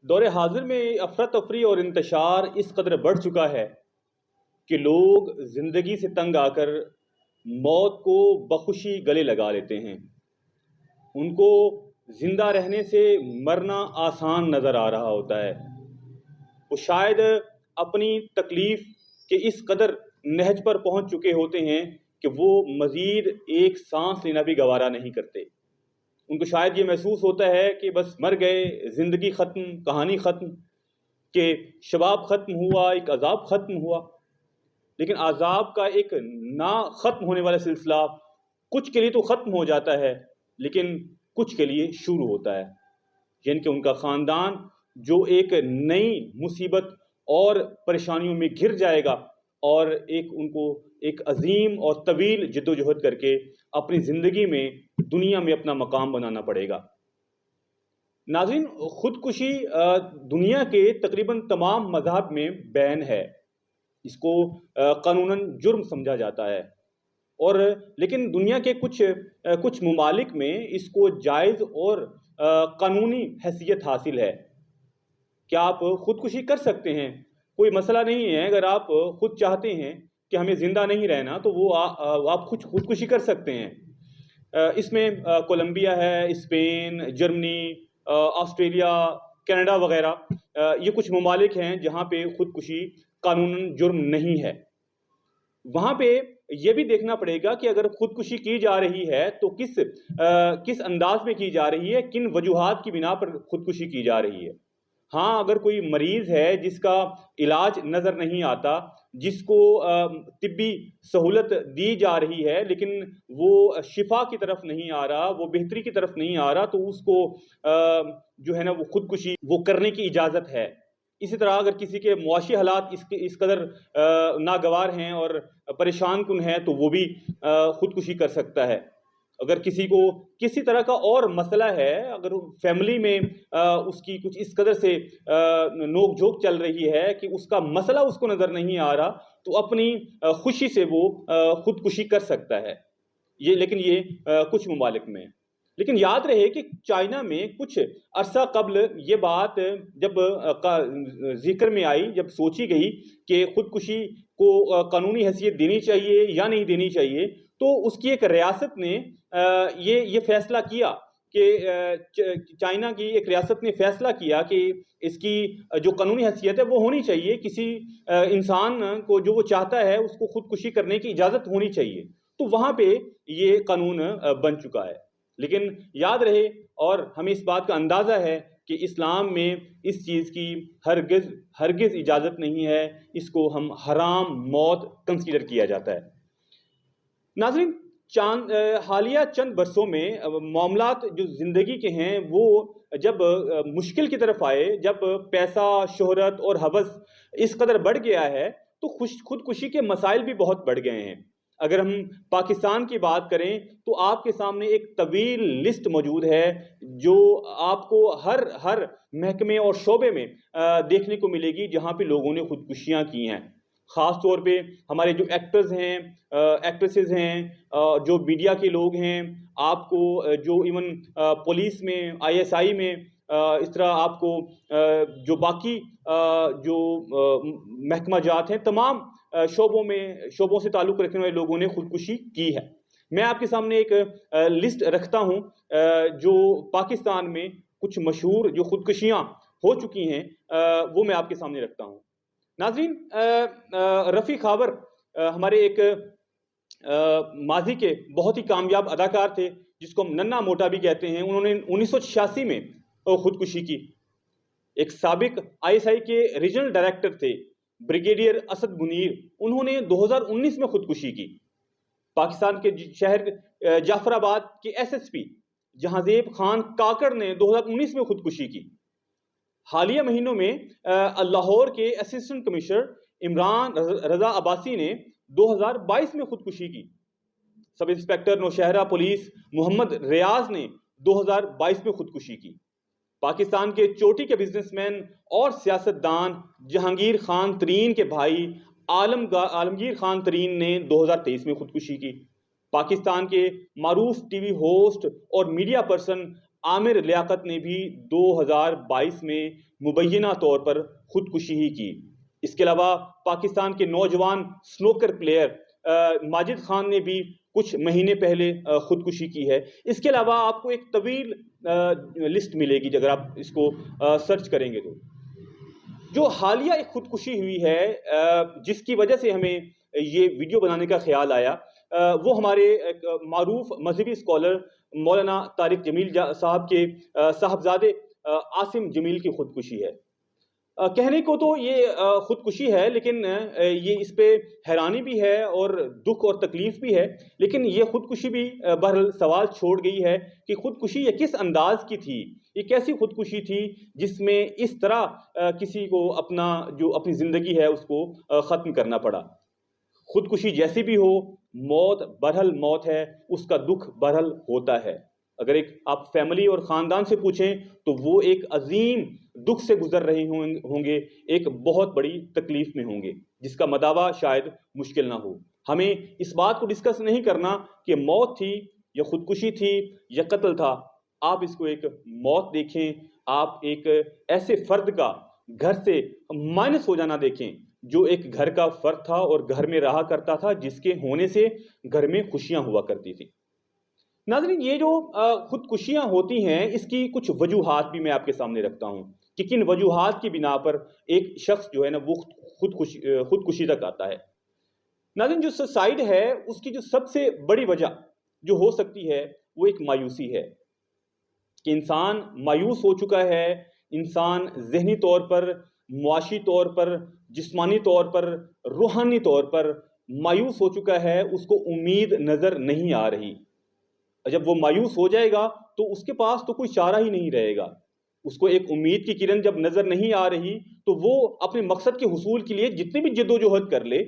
دور حاضر میں افراتفری اور انتشار اس قدر بڑھ چکا ہے کہ لوگ زندگی سے تنگ آ کر موت کو بخوشی گلے لگا لیتے ہیں۔ ان کو زندہ رہنے سے مرنا آسان نظر آ رہا ہوتا ہے۔ وہ شاید اپنی تکلیف کے اس قدر نہج پر پہنچ چکے ہوتے ہیں کہ وہ مزید ایک سانس لینا بھی گوارا نہیں کرتے۔ ان کو شاید یہ محسوس ہوتا ہے کہ بس مر گئے، زندگی ختم، کہانی ختم، کہ شباب ختم ہوا، ایک عذاب ختم ہوا۔ لیکن عذاب کا ایک نہ ختم ہونے والا سلسلہ کچھ کے لیے تو ختم ہو جاتا ہے، لیکن کچھ کے لیے شروع ہوتا ہے، یعنی کہ ان کا خاندان جو ایک نئی مصیبت اور پریشانیوں میں گھر جائے گا، اور ان کو ایک عظیم اور طویل جدوجہد کر کے اپنی زندگی میں دنیا میں اپنا مقام بنانا پڑے گا۔ ناظرین، خودکشی دنیا کے تقریباً تمام مذاہب میں بین ہے، اس کو قانوناً جرم سمجھا جاتا ہے، اور لیکن دنیا کے کچھ ممالک میں اس کو جائز اور قانونی حیثیت حاصل ہے۔ کیا آپ خودکشی کر سکتے ہیں؟ کوئی مسئلہ نہیں ہے۔ اگر آپ خود چاہتے ہیں کہ ہمیں زندہ نہیں رہنا تو وہ آپ خودکشی کر سکتے ہیں۔ اس میں کولمبیا ہے، اسپین، جرمنی، آسٹریلیا، کینیڈا وغیرہ، یہ کچھ ممالک ہیں جہاں پہ خودکشی قانوناً جرم نہیں ہے۔ وہاں پہ یہ بھی دیکھنا پڑے گا کہ اگر خودکشی کی جا رہی ہے تو کس انداز میں کی جا رہی ہے، کن وجوہات کی بنا پر خودکشی کی جا رہی ہے۔ ہاں، اگر کوئی مریض ہے جس کا علاج نظر نہیں آتا، جس کو طبی سہولت دی جا رہی ہے لیکن وہ شفا کی طرف نہیں آ رہا، وہ بہتری کی طرف نہیں آ رہا، تو اس کو جو ہے نا وہ خودکشی وہ کرنے کی اجازت ہے۔ اسی طرح اگر کسی کے معاشی حالات اس قدر ناگوار ہیں اور پریشان کن ہیں تو وہ بھی خودکشی کر سکتا ہے۔ اگر کسی کو کسی طرح کا اور مسئلہ ہے، اگر فیملی میں اس کی کچھ اس قدر سے نوک جھوک چل رہی ہے کہ اس کا مسئلہ اس کو نظر نہیں آ رہا، تو اپنی خوشی سے وہ خودکشی کر سکتا ہے۔ لیکن یہ کچھ ممالک میں۔ لیکن یاد رہے کہ چائنا میں کچھ عرصہ قبل یہ بات جب ذکر میں آئی، جب سوچی گئی کہ خودکشی کو قانونی حیثیت دینی چاہیے یا نہیں دینی چاہیے، تو اس کی ایک ریاست نے یہ فیصلہ کیا کہ چائنا کی ایک ریاست نے فیصلہ کیا کہ اس کی جو قانونی حیثیت ہے وہ ہونی چاہیے، کسی انسان کو جو وہ چاہتا ہے اس کو خودکشی کرنے کی اجازت ہونی چاہیے۔ تو وہاں پہ یہ قانون بن چکا ہے۔ لیکن یاد رہے، اور ہمیں اس بات کا اندازہ ہے کہ اسلام میں اس چیز کی ہرگز اجازت نہیں ہے، اس کو ہم حرام موت کنسیڈر کیا جاتا ہے۔ ناظرین، حالیہ چند برسوں میں معاملات جو زندگی کے ہیں وہ جب مشکل کی طرف آئے، جب پیسہ، شہرت اور ہوس اس قدر بڑھ گیا ہے، تو خودکشی کے مسائل بھی بہت بڑھ گئے ہیں۔ اگر ہم پاکستان کی بات کریں تو آپ کے سامنے ایک طویل لسٹ موجود ہے جو آپ کو ہر محکمے اور شعبے میں دیکھنے کو ملے گی جہاں پہ لوگوں نے خودکشیاں کی ہیں۔ خاص طور پہ ہمارے جو ایکٹرز ہیں، ایکٹریسز ہیں، جو میڈیا کے لوگ ہیں، آپ کو جو ایون پولیس میں، ISI میں، اس طرح آپ کو جو باقی جو محکمہ جات ہیں، تمام شعبوں سے تعلق رکھنے والے لوگوں نے خودکشی کی ہے۔ میں آپ کے سامنے ایک لسٹ رکھتا ہوں جو پاکستان میں کچھ مشہور جو خودکشیاں ہو چکی ہیں وہ میں آپ کے سامنے رکھتا ہوں۔ ناظرین، رفیع خاور ہمارے ایک ماضی کے بہت ہی کامیاب اداکار تھے جس کو ہم ننا موٹا بھی کہتے ہیں۔ انہوں نے 1986 میں خودکشی کی۔ ایک سابق ISI کے ریجنل ڈائریکٹر تھے بریگیڈیئر اسد منیر، انہوں نے 2019 میں خودکشی کی۔ پاکستان کے شہر جعفر آباد کے SSP جہانزیب خان کاکڑ نے 2019 میں خودکشی کی۔ حالیہ مہینوں میں لاہور کے اسسٹنٹ کمشنر عمران رضا عباسی نے 2022 میں خودکشی کی۔ سب انسپیکٹر نوشہرہ پولیس محمد ریاض نے 2022 میں خودکشی کی۔ پاکستان کے چوٹی کے بزنس مین اور سیاستدان جہانگیر خان ترین کے بھائی عالمگیر خان ترین نے 2023 میں خودکشی کی۔ پاکستان کے معروف ٹی وی ہوسٹ اور میڈیا پرسن عامر لیاقت نے بھی 2022 میں مبینہ طور پر خودکشی ہی کی۔ اس کے علاوہ پاکستان کے نوجوان سنوکر پلیئر ماجد خان نے بھی کچھ مہینے پہلے خودکشی کی ہے۔ اس کے علاوہ آپ کو ایک طویل لسٹ ملے گی اگر آپ اس کو سرچ کریں گے تو۔ جو حالیہ ایک خودکشی ہوئی ہے جس کی وجہ سے ہمیں یہ ویڈیو بنانے کا خیال آیا، وہ ہمارے ایک معروف مذہبی اسکالر مولانا طارق جمیل صاحب کے صاحبزادے عاصم جمیل کی خودکشی ہے۔ کہنے کو تو یہ خودکشی ہے، لیکن یہ اس پہ حیرانی بھی ہے اور دکھ اور تکلیف بھی ہے، لیکن یہ خودکشی بھی بہرحال سوال چھوڑ گئی ہے کہ خودکشی یہ کس انداز کی تھی، یہ کیسی خودکشی تھی جس میں اس طرح کسی کو اپنی زندگی ہے اس کو ختم کرنا پڑا۔ خودکشی جیسی بھی ہو، موت بہرحال موت ہے، اس کا دکھ بہرحال ہوتا ہے۔ اگر آپ فیملی اور خاندان سے پوچھیں تو وہ ایک عظیم دکھ سے گزر رہے ہوں گے، ایک بہت بڑی تکلیف میں ہوں گے جس کا مداوع شاید مشکل نہ ہو۔ ہمیں اس بات کو ڈسکس نہیں کرنا کہ موت تھی یا خودکشی تھی یا قتل تھا، آپ اس کو ایک موت دیکھیں، آپ ایک ایسے فرد کا گھر سے مائنس ہو جانا دیکھیں جو ایک گھر کا فرد تھا اور گھر میں رہا کرتا تھا، جس کے ہونے سے گھر میں خوشیاں ہوا کرتی تھی۔ ناظرین، یہ جو خودکشیاں ہوتی ہیں اس کی کچھ وجوہات بھی میں آپ کے سامنے رکھتا ہوں کہ کن وجوہات کی بنا پر ایک شخص جو ہے نا وہ خودکشی تک آتا ہے۔ ناظرین، جو سوسائڈ ہے اس کی جو سب سے بڑی وجہ جو ہو سکتی ہے وہ ایک مایوسی ہے کہ انسان مایوس ہو چکا ہے، انسان ذہنی طور پر، معاشی طور پر، جسمانی طور پر، روحانی طور پر مایوس ہو چکا ہے، اس کو امید نظر نہیں آ رہی۔ جب وہ مایوس ہو جائے گا تو اس کے پاس تو کوئی چارہ ہی نہیں رہے گا، اس کو ایک امید کی کرن جب نظر نہیں آ رہی تو وہ اپنے مقصد کے حصول کے لیے جتنی بھی جد و جہد کر لے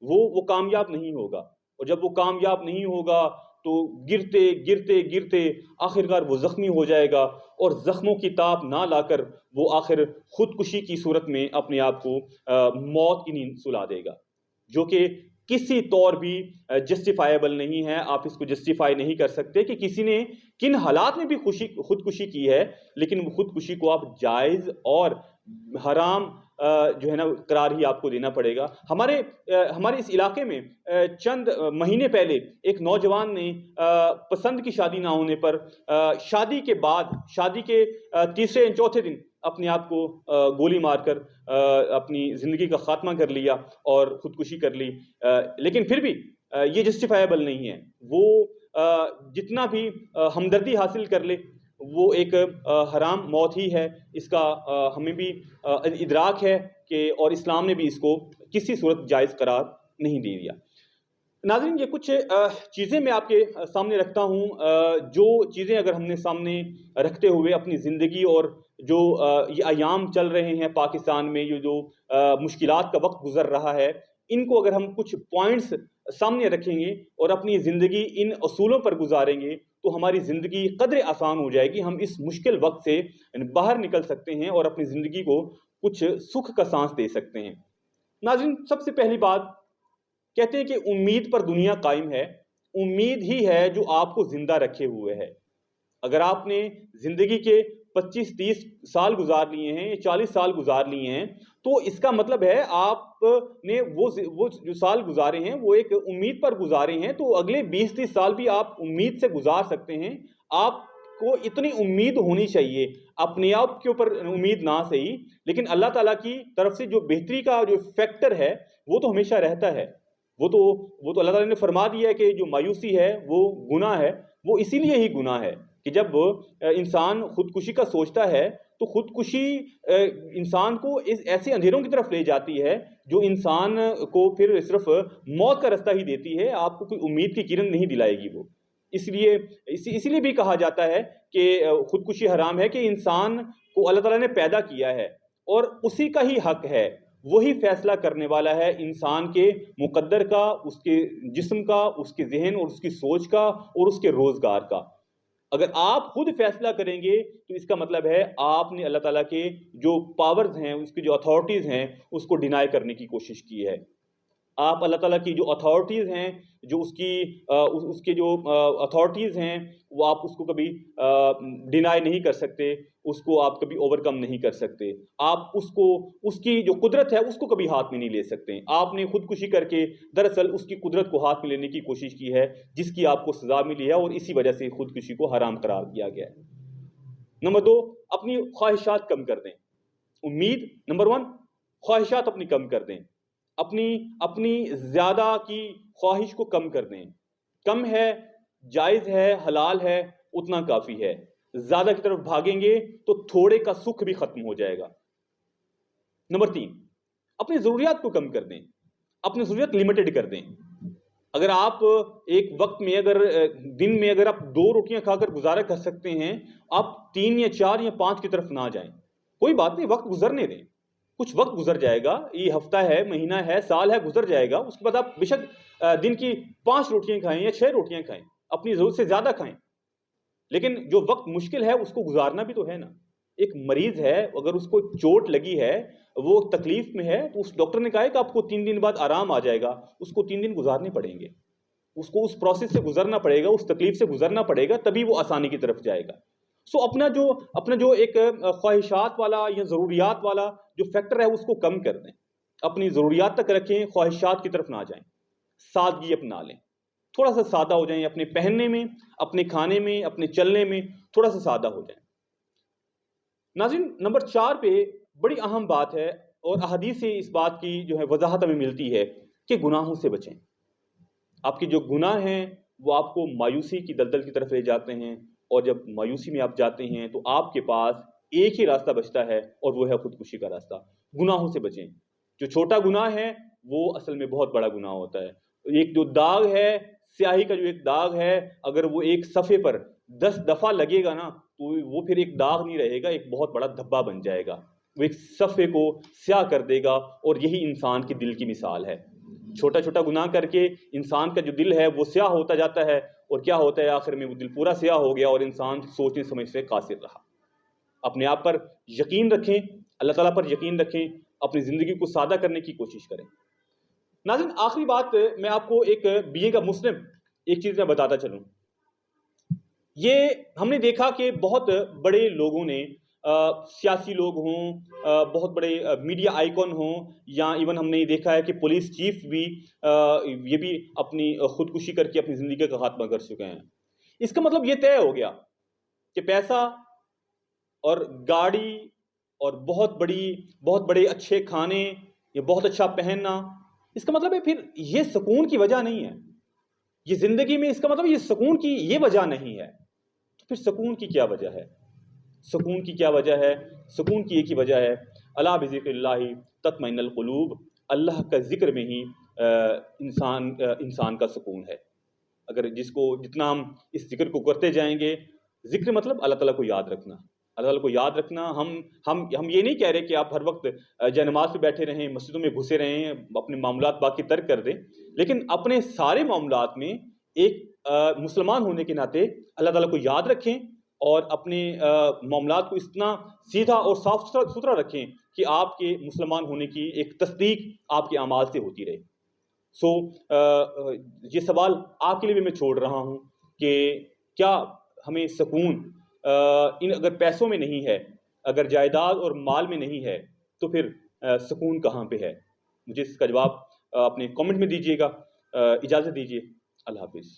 وہ کامیاب نہیں ہوگا، اور جب وہ کامیاب نہیں ہوگا تو گرتے گرتے گرتے آخرکار وہ زخمی ہو جائے گا، اور زخموں کی تاب نہ لا کر وہ آخر خودکشی کی صورت میں اپنے آپ کو موت کی نیند سلا دے گا، جو کہ کسی طور بھی جسٹیفائیبل نہیں ہے۔ آپ اس کو جسٹیفائی نہیں کر سکتے کہ کسی نے کن حالات میں بھی خودکشی کی ہے، لیکن وہ خودکشی کو آپ جائز اور حرام جو ہے نا قرار ہی آپ کو دینا پڑے گا۔ ہمارے اس علاقے میں چند مہینے پہلے ایک نوجوان نے پسند کی شادی نہ ہونے پر شادی کے بعد، شادی کے تیسرے یا چوتھے دن اپنے آپ کو گولی مار کر اپنی زندگی کا خاتمہ کر لیا اور خودکشی کر لی، لیکن پھر بھی یہ جسٹیفائیبل نہیں ہے۔ وہ جتنا بھی ہمدردی حاصل کر لے وہ ایک حرام موت ہی ہے، اس کا ہمیں بھی ادراک ہے کہ، اور اسلام نے بھی اس کو کسی صورت جائز قرار نہیں دے دیا۔ ناظرین، یہ کچھ چیزیں میں آپ کے سامنے رکھتا ہوں، جو چیزیں اگر ہم نے سامنے رکھتے ہوئے اپنی زندگی اور جو یہ ایام چل رہے ہیں پاکستان میں، یہ جو مشکلات کا وقت گزر رہا ہے، ان کو اگر ہم کچھ پوائنٹس سامنے رکھیں گے اور اپنی زندگی ان اصولوں پر گزاریں گے تو ہماری زندگی قدرے آسان ہو جائے گی، ہم اس مشکل وقت سے باہر نکل سکتے ہیں اور اپنی زندگی کو کچھ سکھ کا سانس دے سکتے ہیں۔ ناظرین، سب سے پہلی بات کہتے ہیں کہ امید پر دنیا قائم ہے، امید ہی ہے جو آپ کو زندہ رکھے ہوئے ہے۔ اگر آپ نے زندگی کے 25-30 سال گزار لیے ہیں یا 40 سال گزار لیے ہیں تو اس کا مطلب ہے آپ نے وہ جو سال گزارے ہیں وہ ایک امید پر گزارے ہیں، تو اگلے 20-30 سال بھی آپ امید سے گزار سکتے ہیں۔ آپ کو اتنی امید ہونی چاہیے، اپنے آپ کے اوپر امید نہ صحیح، لیکن اللہ تعالیٰ کی طرف سے جو بہتری کا جو فیکٹر ہے وہ تو ہمیشہ رہتا ہے۔ وہ تو اللہ تعالیٰ نے فرما دیا ہے کہ جو مایوسی ہے وہ گناہ ہے، وہ اسی لیے ہی گناہ ہے کہ جب انسان خودکشی کا سوچتا ہے تو خودکشی انسان کو اس ایسے اندھیروں کی طرف لے جاتی ہے جو انسان کو پھر صرف موت کا رستہ ہی دیتی ہے، آپ کو کوئی امید کی کرن نہیں دلائے گی وہ۔ اسی لیے بھی کہا جاتا ہے کہ خودکشی حرام ہے کہ انسان کو اللہ تعالیٰ نے پیدا کیا ہے اور اسی کا ہی حق ہے، وہی فیصلہ کرنے والا ہے انسان کے مقدر کا، اس کے جسم کا، اس کے ذہن اور اس کی سوچ کا اور اس کے روزگار کا۔ اگر آپ خود فیصلہ کریں گے تو اس کا مطلب ہے آپ نے اللہ تعالیٰ کے جو پاورز ہیں، اس کی جو اتھارٹیز ہیں، اس کو ڈینائی کرنے کی کوشش کی ہے۔ آپ اللہ تعالیٰ کی جو اتھارٹیز ہیں، جو اس کے جو اتھارٹیز ہیں، وہ آپ اس کو کبھی ڈینائی نہیں کر سکتے، اس کو آپ کبھی اوور کم نہیں کر سکتے، آپ اس کی جو قدرت ہے اس کو کبھی ہاتھ میں نہیں لے سکتے۔ آپ نے خودکشی کر کے دراصل اس کی قدرت کو ہاتھ میں لینے کی کوشش کی ہے، جس کی آپ کو سزا ملی ہے، اور اسی وجہ سے خودکشی کو حرام قرار دیا گیا ہے۔ نمبر 2، اپنی خواہشات کم کر دیں۔ امید نمبر 1، خواہشات اپنی کم کر دیں، اپنی زیادہ کی خواہش کو کم کر دیں۔ کم ہے، جائز ہے، حلال ہے، اتنا کافی ہے۔ زیادہ کی طرف بھاگیں گے تو تھوڑے کا سکھ بھی ختم ہو جائے گا۔ نمبر 3، اپنی ضروریات کو کم کر دیں، اپنی ضروریات لمیٹڈ کر دیں۔ اگر آپ ایک وقت میں دن میں اگر آپ 2 روٹیاں کھا کر گزارا کر سکتے ہیں، آپ 3 یا 4 یا 5 کی طرف نہ جائیں۔ کوئی بات نہیں، وقت گزرنے دیں، کچھ وقت گزر جائے گا، یہ ہفتہ ہے، مہینہ ہے، سال ہے، گزر جائے گا۔ اس کے بعد آپ بے شک دن کی 5 روٹیاں کھائیں یا 6 روٹیاں کھائیں، اپنی ضرورت سے زیادہ کھائیں، لیکن جو وقت مشکل ہے اس کو گزارنا بھی تو ہے نا۔ ایک مریض ہے، اگر اس کو چوٹ لگی ہے، وہ تکلیف میں ہے، تو اس ڈاکٹر نے کہا ہے کہ آپ کو 3 دن بعد آرام آ جائے گا، اس کو 3 دن گزارنے پڑیں گے، اس کو اس پروسیس سے گزرنا پڑے گا، اس تکلیف سے گزرنا پڑے گا، تبھی وہ آسانی کی طرف جائے گا۔ سو اپنا جو ایک خواہشات والا یا ضروریات والا جو فیکٹر ہے اس کو کم کر دیں، اپنی ضروریات تک رکھیں، خواہشات کی طرف نہ جائیں، سادگی اپنا لیں، تھوڑا سا سادہ ہو جائیں، اپنے پہننے میں، اپنے کھانے میں، اپنے چلنے میں تھوڑا سا سادہ ہو جائیں۔ ناظرین، نمبر 4 پہ بڑی اہم بات ہے، اور احادیث سے اس بات کی جو ہے وضاحت ہمیں ملتی ہے کہ گناہوں سے بچیں۔ آپ کے جو گناہ ہیں وہ آپ کو مایوسی کی دلدل کی طرف لے جاتے ہیں، اور جب مایوسی میں آپ جاتے ہیں تو آپ کے پاس ایک ہی راستہ بچتا ہے، اور وہ ہے خودکشی کا راستہ۔ گناہوں سے بچیں۔ جو چھوٹا گناہ ہے وہ اصل میں بہت بڑا گناہ ہوتا ہے۔ ایک جو داغ ہے، سیاہی کا جو ایک داغ ہے، اگر وہ ایک صفحے پر 10 دفعہ لگے گا نا تو وہ پھر ایک داغ نہیں رہے گا، ایک بہت بڑا دھبا بن جائے گا، وہ ایک صفحے کو سیاہ کر دے گا، اور یہی انسان کے دل کی مثال ہے۔ چھوٹا چھوٹا گناہ کر کے انسان کا جو دل ہے وہ سیاہ ہوتا جاتا ہے، اور کیا ہوتا ہے آخر میں وہ دل پورا سیاہ ہو گیا، اور انسان سوچنے سمجھ سے قاصر رہا۔ اپنے آپ پر یقین رکھیں، اللہ تعالیٰ پر یقین رکھیں، اپنی زندگی کو سادہ کرنے کی کوشش کریں۔ ناظرین، آخری بات میں آپ کو ایک BA کا مسلم ایک چیز میں بتاتا چلوں۔ یہ ہم نے دیکھا کہ بہت بڑے لوگوں نے، سیاسی لوگ ہوں، بہت بڑے میڈیا آئیکن ہوں، یا ایون ہم نے یہ دیکھا ہے کہ پولیس چیف بھی یہ بھی اپنی خودکشی کر کے اپنی زندگی کا خاتمہ کر چکے ہیں۔ اس کا مطلب یہ طے ہو گیا کہ پیسہ اور گاڑی اور بہت بڑے اچھے کھانے یا بہت اچھا پہننا، اس کا مطلب ہے پھر یہ سکون کی وجہ نہیں ہے، یہ زندگی میں اس کا مطلب یہ سکون کی یہ وجہ نہیں ہے۔ تو پھر سکون کی کیا وجہ ہے؟ سکون کی کیا وجہ ہے؟ سکون کی ایک ہی وجہ ہے، الا بذکر اللہ تطمئن القلوب، اللہ کا ذکر میں ہی انسان کا سکون ہے۔ اگر جتنا ہم اس ذکر کو کرتے جائیں گے، ذکر مطلب اللہ تعالیٰ کو یاد رکھنا، اللہ تعالیٰ کو یاد رکھنا۔ ہم یہ نہیں کہہ رہے کہ آپ ہر وقت جائے نماز پہ بیٹھے رہیں، مسجدوں میں گھسے رہیں، اپنے معاملات باقی ترک کر دیں، لیکن اپنے سارے معاملات میں ایک مسلمان ہونے کے ناطے اللہ تعالیٰ کو یاد رکھیں، اور اپنے معاملات کو اتنا سیدھا اور صاف ستھرا رکھیں کہ آپ کے مسلمان ہونے کی ایک تصدیق آپ کے اعمال سے ہوتی رہے۔ سو یہ سوال آپ کے لیے بھی میں چھوڑ رہا ہوں کہ کیا ہمیں سکون اگر پیسوں میں نہیں ہے، اگر جائیداد اور مال میں نہیں ہے، تو پھر سکون کہاں پہ ہے؟ مجھے اس کا جواب اپنے کامنٹ میں دیجیے گا۔ اجازت دیجیے، اللہ حافظ۔